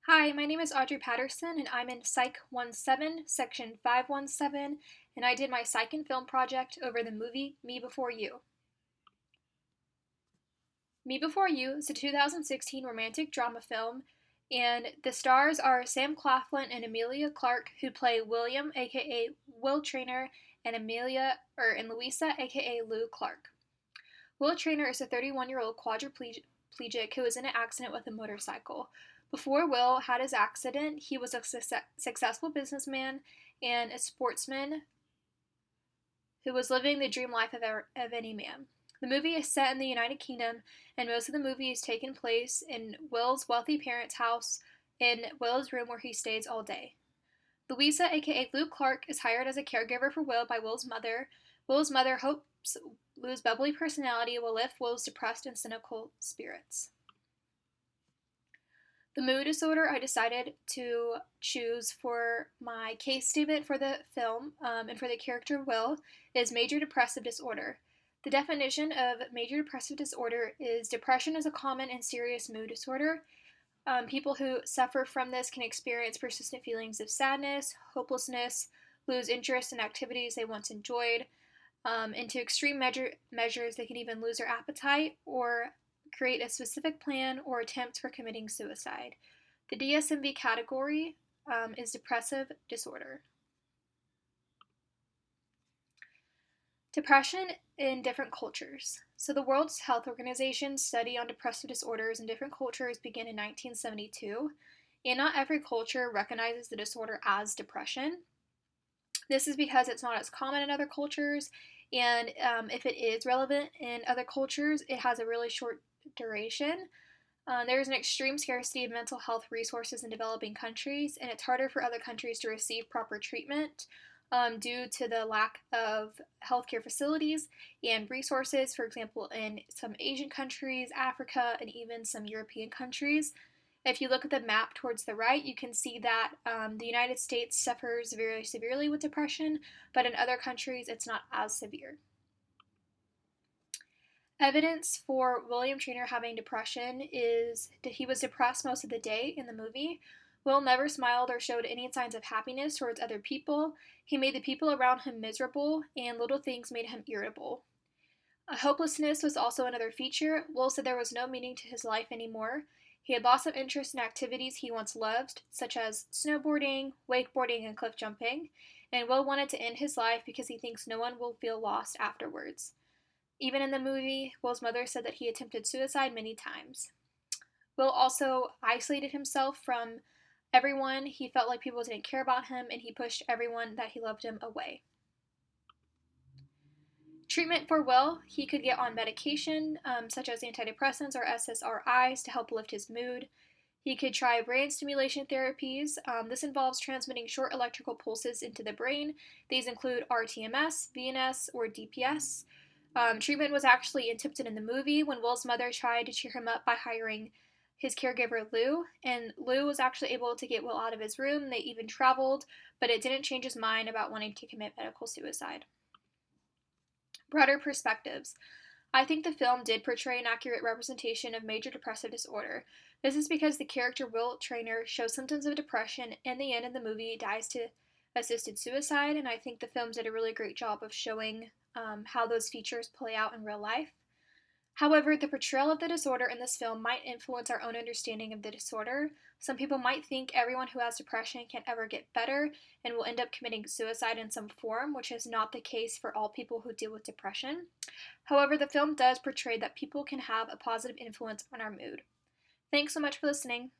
Hi, my name is Audrey Patterson, and I'm in Psych 17, Section 517, and I did my Psych and Film project over the movie Me Before You. Me Before You is a 2016 romantic drama film, and the stars are Sam Claflin and Emilia Clarke, who play William, aka Will Traynor, and Louisa, aka Lou Clarke. Will Traynor is a 31-year-old quadriplegic who was in an accident with a motorcycle. Before Will had his accident, he was a successful businessman and a sportsman who was living the dream life of any man. The movie is set in the United Kingdom, and most of the movie is taken place in Will's wealthy parents' house in Will's room where he stays all day. Louisa, aka Lou Clarke, is hired as a caregiver for Will by Will's mother. Will's mother hopes Lou's bubbly personality will lift Will's depressed and cynical spirits. The mood disorder I decided to choose for my case statement for the film and for the character Will is major depressive disorder. The definition of major depressive disorder is depression is a common and serious mood disorder. People who suffer from this can experience persistent feelings of sadness, hopelessness, lose interest in activities they once enjoyed. Into extreme measures, they can even lose their appetite or create a specific plan or attempt for committing suicide. The DSM-V category is depressive disorder. Depression in different cultures. So the World Health Organization's study on depressive disorders in different cultures began in 1972, and not every culture recognizes the disorder as depression. This is because it's not as common in other cultures, and if it is relevant in other cultures, it has a really short duration. There is an extreme scarcity of mental health resources in developing countries, and it's harder for other countries to receive proper treatment due to the lack of healthcare facilities and resources, for example, in some Asian countries, Africa, and even some European countries. If you look at the map towards the right, you can see that the United States suffers very severely with depression, but in other countries, it's not as severe. Evidence for William Traynor having depression is that he was depressed most of the day in the movie. Will never smiled or showed any signs of happiness towards other people. He made the people around him miserable, and little things made him irritable. Hopelessness was also another feature. Will said there was no meaning to his life anymore. He had lots of interest in activities he once loved, such as snowboarding, wakeboarding, and cliff jumping, and Will wanted to end his life because he thinks no one will feel lost afterwards. Even in the movie, Will's mother said that he attempted suicide many times. Will also isolated himself from everyone. He felt like people didn't care about him, and he pushed everyone that he loved him away. Treatment for Will, he could get on medication such as antidepressants or SSRIs to help lift his mood. He could try brain stimulation therapies. This involves transmitting short electrical pulses into the brain. These include RTMS, VNS, or DPS. Treatment was actually attempted in the movie when Will's mother tried to cheer him up by hiring his caregiver Lou, and Lou was actually able to get Will out of his room. They even traveled, but it didn't change his mind about wanting to commit medical suicide. Broader perspectives. I think the film did portray an accurate representation of major depressive disorder. This is because the character Will Traynor shows symptoms of depression, and in the end of the movie dies to assisted suicide, and I think the film did a really great job of showing how those features play out in real life. However, the portrayal of the disorder in this film might influence our own understanding of the disorder. Some people might think everyone who has depression can't ever get better and will end up committing suicide in some form, which is not the case for all people who deal with depression. However, the film does portray that people can have a positive influence on our mood. Thanks so much for listening.